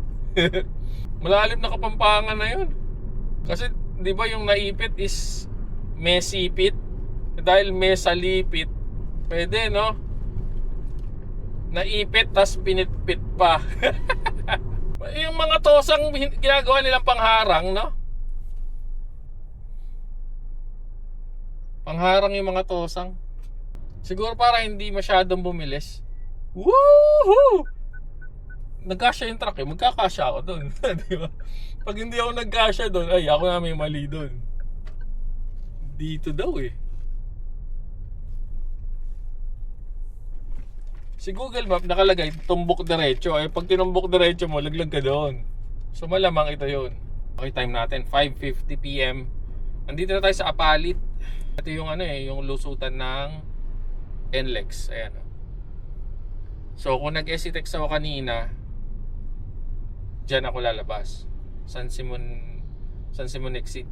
Speaker 1: Malalim na Kapampangan na yun. Kasi, di ba yung naipit is mesipit? Dahil Mesa Lipit, pwede, no? Naipit, tas pinitpit pa. Yung mga tosang ginagawa nilang pangharang, no? Pangharang yung mga tosang. Siguro para hindi masyadong bumilis. Woohoo! Nagkasya yung truck eh. Magkakasya ako doon. Di ba? Pag hindi ako nagkasya doon, ay ako na may mali doon. Dito daw eh. Si Google Map nakalagay tumbok diretso. Ay pag tinumbok diretso mo, laglag ka doon. So malamang ito yun. Okay, time natin 5:50 PM. Andito na tayo sa Apalit. Ito yung yung lusutan ng NLEX. Ayan. So kung nag-exit ako kanina, diyan ako lalabas. San Simon exit.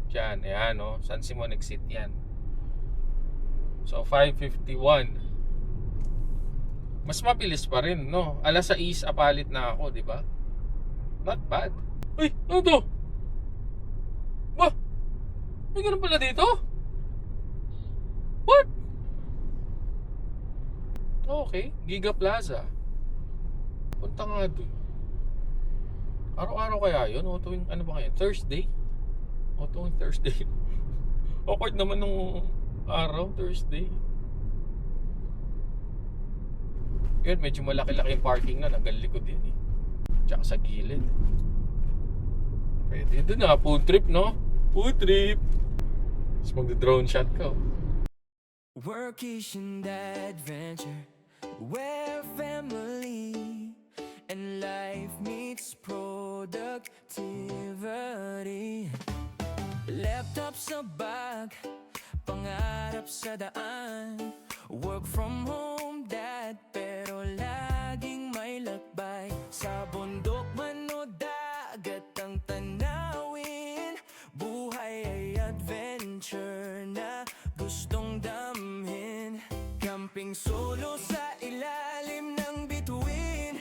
Speaker 1: Diyan, ayan San Simon exit yan. So 5:51. Mas mabilis pa rin, no? Alas 6 Apalit na ako, di ba? Not bad. Uy, ano to? Ba? May ganun pala dito? What? Okay, Giga Plaza. Punta nga dun. Araw-araw kaya yun? O tuwing ano ba kaya? Thursday? O tuwing Thursday. Awkward naman nung araw, Thursday. Yun, medyo malaki-laki yung parking na. Hanggang likod din eh. Tsaka sa gilid. Pwede doon food trip, no? Food trip. Tapos mag-drone shot ka.
Speaker 5: Workation adventure where family and life meets productivity. Laptop sa bag, pangarap sa daan. Work from home, dad, pero laging may lakbay. Sa bundok man o dagat ang tanawin. Buhay ay adventure na gustong damhin. Camping solo sa ilalim ng bituin.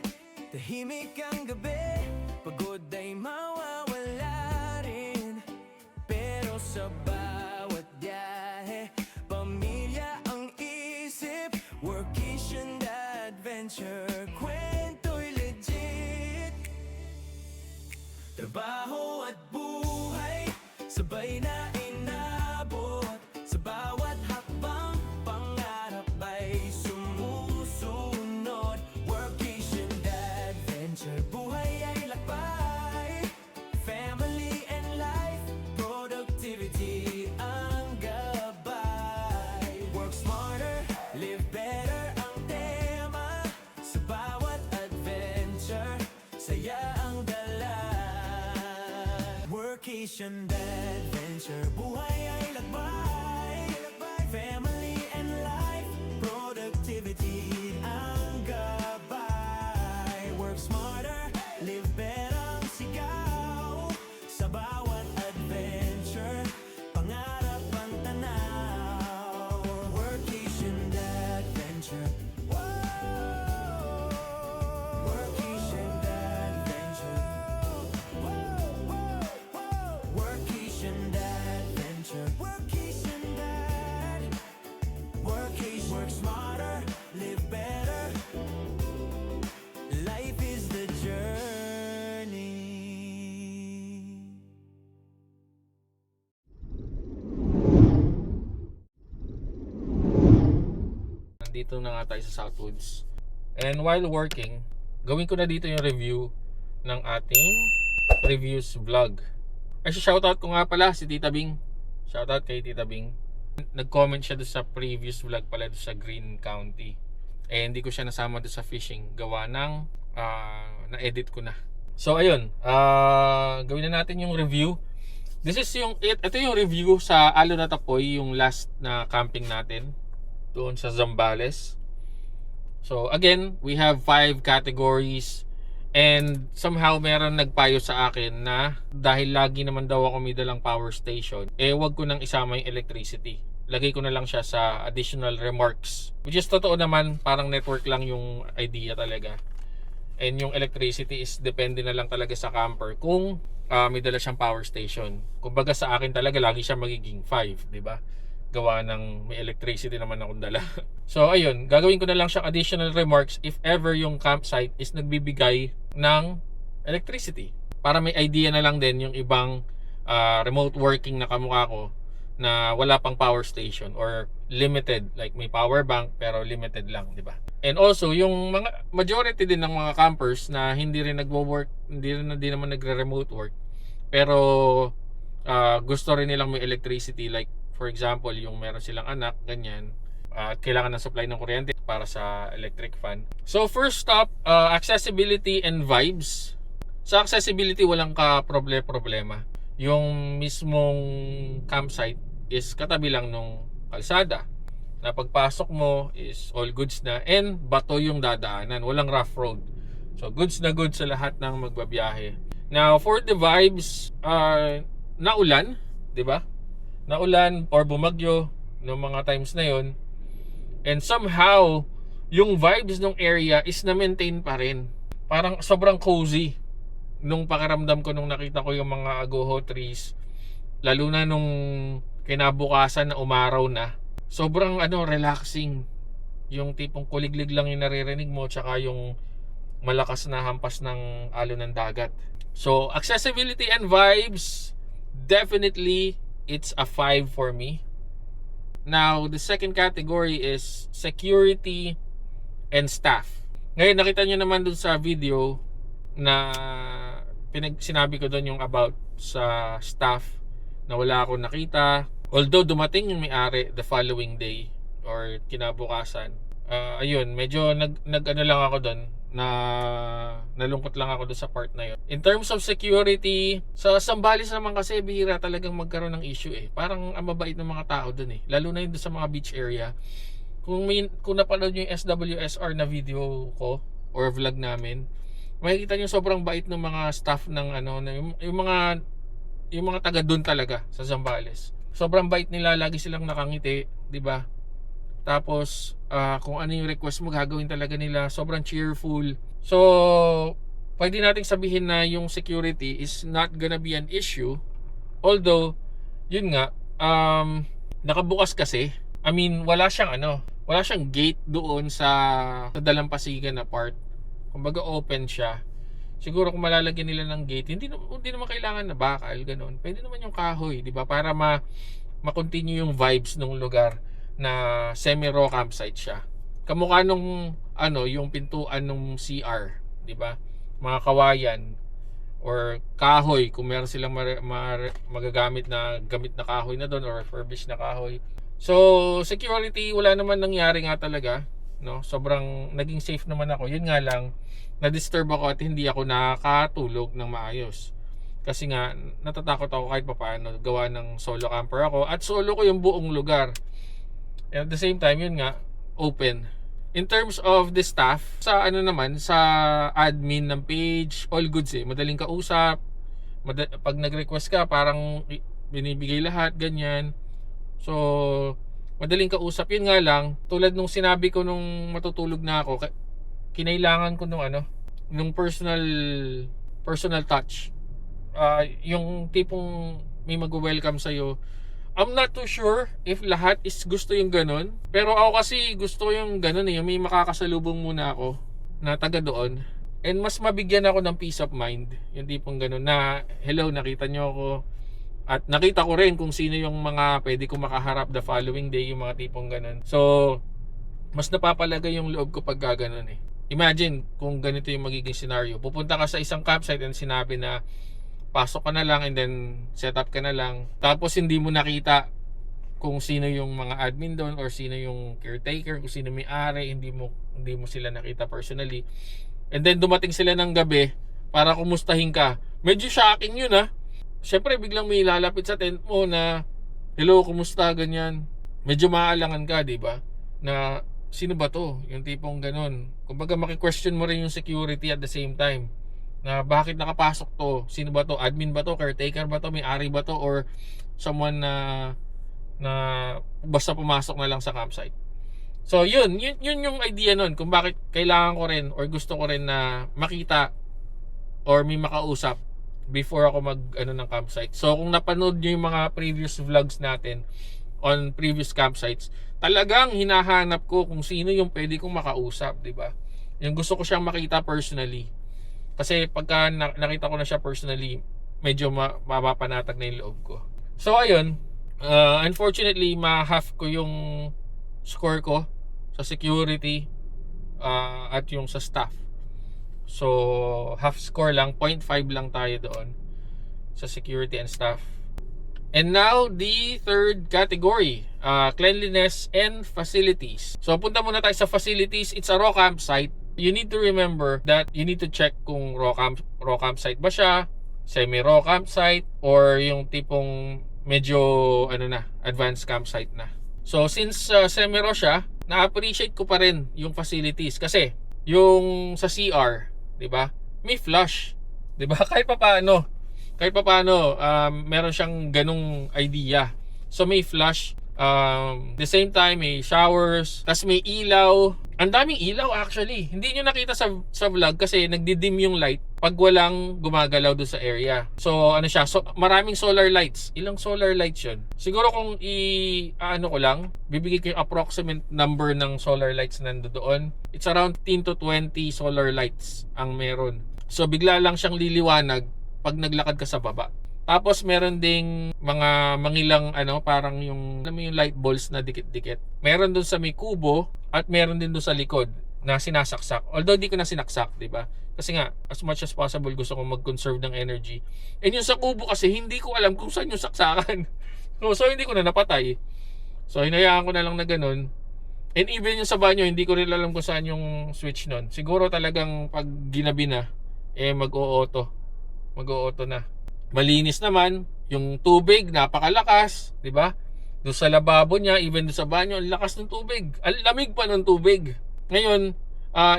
Speaker 5: Tahimik ang gabi, pagod ay mawawala rin. Pero sa bawat biyahe, pamilya ang isip. Workation adventure, kwento'y legit. Trabaho at buhay, sabay na inabot. Sa bawat hakbang, pangarap ay sumusunod. Workation adventure, buhay ay lakbay. Family and life, productivity ang gabay. Work smarter, live better ang tema. Sa bawat adventure, saya ang dala. Workation adventure, buhay ay lakbay. Family and life, productivity ang gabay. Work smarter, live better ang sigaw. Sa bawat adventure, pangarap ang tanaw. Workation adventure. Whoa. Workation adventure. Workation adventure. Workation dad. Workation. Work smarter, live better. Life is the journey.
Speaker 1: Nandito na nga tayo sa Southwoods. And while working, gawin ko na dito yung review ng ating reviews vlog. Ay, shoutout ko nga pala si Tita Bing. Shoutout kay Tita Bing. Nag-comment siya doon sa previous vlog pala doon sa Green County. Eh, hindi ko siya nasama doon sa fishing. Gawa ng na-edit ko na. So ayun, gawin na natin yung review. Ito yung review sa Alo na Tapoy, yung last na camping natin doon sa Zambales. So again, we have 5 categories. And somehow meron nagpayo sa akin na dahil lagi naman daw ako may dalang power station, wag ko nang isama yung electricity. Lagay ko na lang siya sa additional remarks. Which is totoo naman, parang network lang yung idea talaga. And yung electricity is depende na lang talaga sa camper kung may dala siyang power station. Kumbaga sa akin talaga lagi siya magiging 5, di ba? Gawa ng may electricity naman akong dala. So ayun, gagawin ko na lang siyang additional remarks if ever yung campsite is nagbibigay ng electricity. Para may idea na lang din yung ibang remote working na kamukha ko na wala pang power station or limited, like may power bank pero limited lang, di ba? And also yung mga majority din ng mga campers na hindi rin nagwo-work, hindi naman nagre-remote work, pero gusto rin nilang may electricity, like for example, yung meron silang anak, ganyan, at kailangan ng supply ng kuryente para sa electric fan. So first stop, accessibility and vibes. Sa accessibility, walang problema. Yung mismong campsite is katabi lang nung kalsada. Na pagpasok mo is all goods na, and bato yung dadaanan, walang rough road. So goods na goods sa lahat ng magbabiyahe. Now for the vibes, naulan, di ba? Naulan or bumagyo noong mga times na yon, and somehow yung vibes ng area is na-maintain pa rin. Parang sobrang cozy nung pakiramdam ko nung nakita ko yung mga agoho trees, lalo na nung kinabukasan na umaraw na. Sobrang relaxing, yung tipong kuliglig lang yung naririnig mo, tsaka yung malakas na hampas ng alon ng dagat. So accessibility and vibes, definitely it's a 5 for me. Now, the second category is security and staff. Ngayon, nakita nyo naman dun sa video na sinabi ko dun yung about sa staff na wala akong nakita. Although dumating yung may-ari the following day or kinabukasan. Ayun, medyo nag-ano lang ako dun, na nalungkot lang ako doon sa part na yun. In terms of security, sa Zambales naman kasi bihira talagang magkaroon ng issue Parang ang mabait ng mga tao doon lalo na yun doon sa mga beach area. Kung napanood nyo yung SWSR na video ko or vlog namin, makikita nyo sobrang bait ng mga staff ng yung mga taga doon talaga sa Zambales. Sobrang bait nila, lagi silang nakangiti, di ba? Tapos kung ano yung request mo, gagawin talaga nila. Sobrang cheerful. So pwede nating sabihin na yung security is not gonna be an issue. Although yun nga, nakabukas kasi. I mean, wala siyang gate doon sa dalampasigan na part. Kumbaga open siya. Siguro kung malalagyan nila ng gate, hindi naman kailangan na bakal, ganun. Pwede naman yung kahoy, di ba? Para ma-continue yung vibes ng lugar na semi-raw campsite siya. Kamukha nung yung pintuan ng CR, di ba? Mga kawayan or kahoy, kung meron silang magagamit na kahoy na doon or refurbished na kahoy. So, security, wala naman nangyari nga talaga, no? Sobrang naging safe naman ako. Yun nga lang, na-disturb ako at hindi ako nakatulog ng maayos. Kasi nga, natatakot ako kahit papaano, gawa ng solo camper ako at solo ko yung buong lugar. And at the same time, yun nga, open. In terms of the staff, sa sa admin ng page, all goods madaling kausap. Pag nag-request ka, parang binibigay lahat, ganyan. So, madaling kausap. Yun nga lang, tulad nung sinabi ko nung matutulog na ako, kinailangan ko nung personal touch. Yung tipong may mag-welcome sa'yo. I'm not too sure if lahat is gusto yung ganun. Pero ako kasi gusto yung ganun yung may makakasalubong muna ako na taga doon. And mas mabigyan ako ng peace of mind. Yung tipong ganun na, hello, nakita nyo ako. At nakita ko rin kung sino yung mga pwede ko makaharap the following day, yung mga tipong ganun. So, mas napapalagay yung loob ko pag gaganon Imagine kung ganito yung magiging scenario. Pupunta ka sa isang campsite and sinabi na pasok ka na lang and then set up ka na lang. Tapos hindi mo nakita kung sino yung mga admin doon or sino yung caretaker, kung sino may-ari, hindi mo sila nakita personally. And then dumating sila ng gabi para kumustahin ka. Medyo shocking yun ha. Siyempre biglang may lalapit sa tent mo na hello, kumusta, ganyan. Medyo maaalangan ka, di ba? Na sino ba to? Yung tipong ganun. Kumbaga maki-question mo rin yung security at the same time. Na bakit nakapasok to? Sino ba to? Admin ba to? Caretaker ba to? May-ari ba to? Or someone na basta pumasok na lang sa campsite. So yun yung idea nun kung bakit kailangan ko rin or gusto ko rin na makita or may makausap before ako mag ng campsite. So kung napanood nyo yung mga previous vlogs natin on previous campsites, talagang hinahanap ko kung sino yung pwede kong makausap, di ba? Yung gusto ko siyang makita personally. Kasi pagka nakita ko na siya personally, medyo mapapanatag na yung loob ko. So ayun, unfortunately ma-half ko yung score ko sa security at yung sa staff. So half score lang, 0.5 lang tayo doon sa security and staff. And now the third category, cleanliness and facilities. So punta muna tayo sa facilities. It's a raw campsite. You need to remember that you need to check kung raw campsite ba siya, semi-raw campsite, or yung tipong medyo advanced campsite na. So since semi-raw siya, na-appreciate ko pa rin yung facilities kasi yung sa CR, 'di ba? May flush, 'di ba? Kahit papaano, meron siyang ganung idea. So may flush, the same time may showers, tas may ilaw. Ang daming ilaw actually. Hindi nyo nakita sa vlog kasi nagdidim yung light pag walang gumagalaw doon sa area. So ano siya, so maraming solar lights. Ilang solar lights yun? Siguro kung bibigay ko yung approximate number ng solar lights nandoon. It's around 10 to 20 solar lights ang meron. So bigla lang siyang liliwanag pag naglakad ka sa baba. Tapos meron ding mga mangilang parang yung light balls na dikit-dikit. Meron dun sa may kubo at meron din dun sa likod na sinasaksak. Although di ko na sinaksak, 'di ba? Kasi nga as much as possible gusto kong mag-conserve ng energy. And yung sa kubo kasi hindi ko alam kung saan yung saksakan. So hindi ko na napatay. So hinayaan ko na lang na ganun. And even yung sa banyo, hindi ko rin alam kung saan yung switch nun. Siguro talagang pag ginabi na, mag-o-auto na. Malinis naman, yung tubig napakalakas, 'di ba? Doon sa lababo niya, even doon sa banyo, ang lakas ng tubig. Ang lamig pa ng tubig. Ngayon,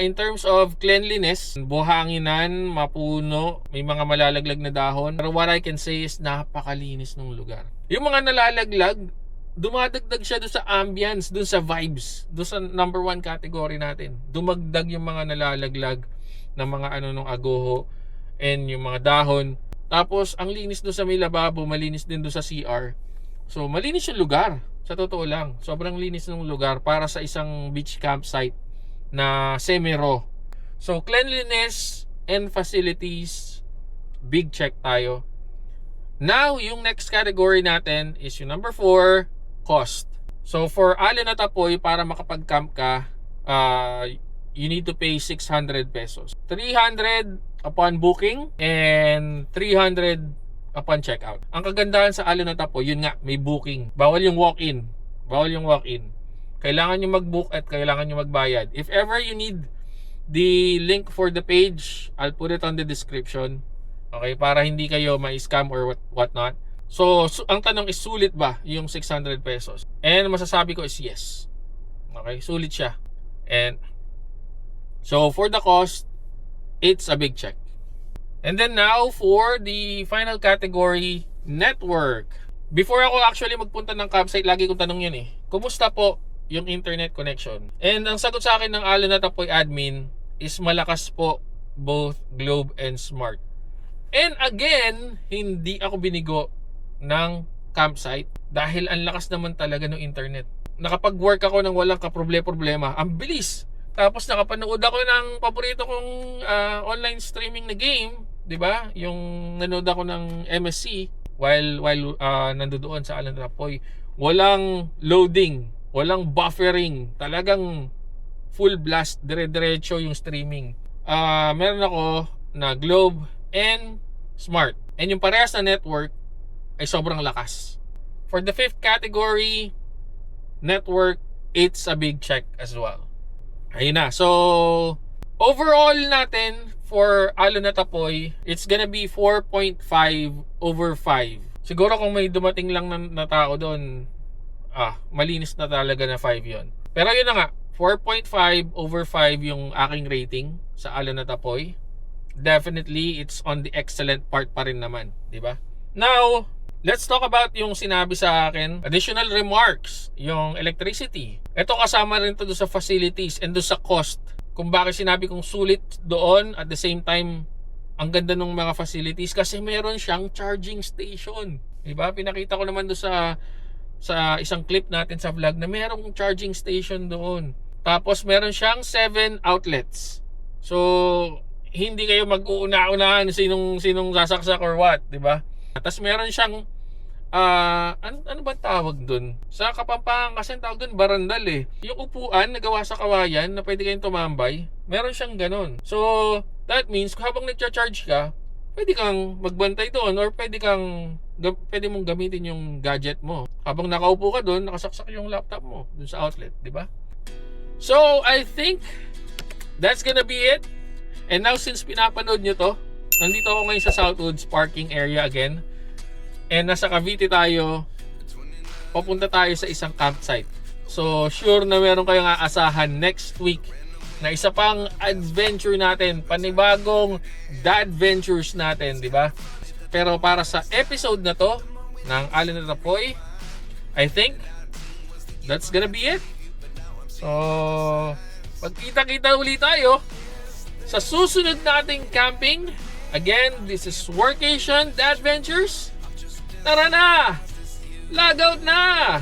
Speaker 1: in terms of cleanliness, buhanginan, mapuno, may mga malalaglag na dahon. Pero what I can say is napakalinis ng lugar. Yung mga nalalaglag, dumadagdag siya doon sa ambience, doon sa vibes, doon sa number 1 category natin. Dumagdag yung mga nalalaglag ng mga ng agoho and yung mga dahon. Tapos ang linis doon sa may lababo, malinis din doon sa CR. So malinis yung lugar, sa totoo lang. Sobrang linis ng lugar para sa isang beach campsite na semi-raw. So cleanliness and facilities, big check tayo. Now, yung next category natin is yung number 4, cost. So for Allen at Apoy, para makapag-camp ka, you need to pay 600 pesos. 300 upon booking and 300 upon checkout. Ang kagandahan sa Allen at Apoy, yun nga, may booking. Bawal yung walk-in. Kailangan nyo mag-book at kailangan nyo magbayad. If ever you need the link for the page, I'll put it on the description. Okay, para hindi kayo ma-scam or whatnot. So ang tanong is, sulit ba yung 600 pesos? And masasabi ko is yes. Okay, sulit siya. And so for the cost, it's a big check. And then now for the final category, network. Before ako actually magpunta ng campsite, lagi kong tanong yun kumusta po yung internet connection? And ang sagot sa akin ng Allen at Apoy admin is malakas po, both Globe and Smart. And again, hindi ako binigo ng campsite dahil ang lakas naman talaga ng internet. Nakapag-work ako ng walang kaproblema. Ang bilis. Tapos nakapanood ako ng paborito kong online streaming na game, 'di ba? Yung nanood ako ng MSC while nandoon sa Allen at Apoy. Walang loading, walang buffering. Talagang full blast, dire-diretso yung streaming. Meron ako na Globe and Smart. And yung parehas na network ay sobrang lakas. For the 5th category, network, it's a big check as well. Ayun na. So, overall natin for Alon at Apoy, it's gonna be 4.5 over 5. Siguro kung may dumating lang na tao doon, malinis na talaga na 5 yon. Pero yun na nga, 4.5 over 5 yung aking rating sa Alon at Apoy. Definitely, it's on the excellent part pa rin naman, di ba? Now, let's talk about yung sinabi sa akin, additional remarks, yung electricity. Ito kasama rin to doon sa facilities and doon sa cost. Kung bakit sinabi kong sulit doon, at the same time, ang ganda ng mga facilities kasi meron siyang charging station. Diba? Pinakita ko naman doon sa isang clip natin sa vlog na merong charging station doon. Tapos meron siyang 7 outlets. So, hindi kayo mag-uuna-unahan sinong sasaksak or what, diba? Tapos meron siyang ano ba tawag dun? Sa Kapampangan kasi tawag dun barandal eh. Yung upuan na gawa sa kawayan na pwede kayong tumambay, meron siyang ganun. So, that means habang nagcha-charge ka, pwede kang magbantay doon or pwede mong gamitin yung gadget mo. Habang nakaupo ka doon, nakasaksak yung laptop mo dun sa outlet, di ba? So, I think that's gonna be it. And now, since pinapanood nyo to, nandito ako ngayon sa Southwoods parking area again. And nasa Cavite tayo, papunta tayo sa isang campsite. So, sure na meron kayong aasahan next week na isa pang adventure natin, panibagong dad ventures natin, di ba? Pero para sa episode na to ng Alon at Apoy, I think that's gonna be it. So, pagkita-kita ulit tayo sa susunod nating camping. Again, this is Workation Dad Ventures. Tara na! Log out na!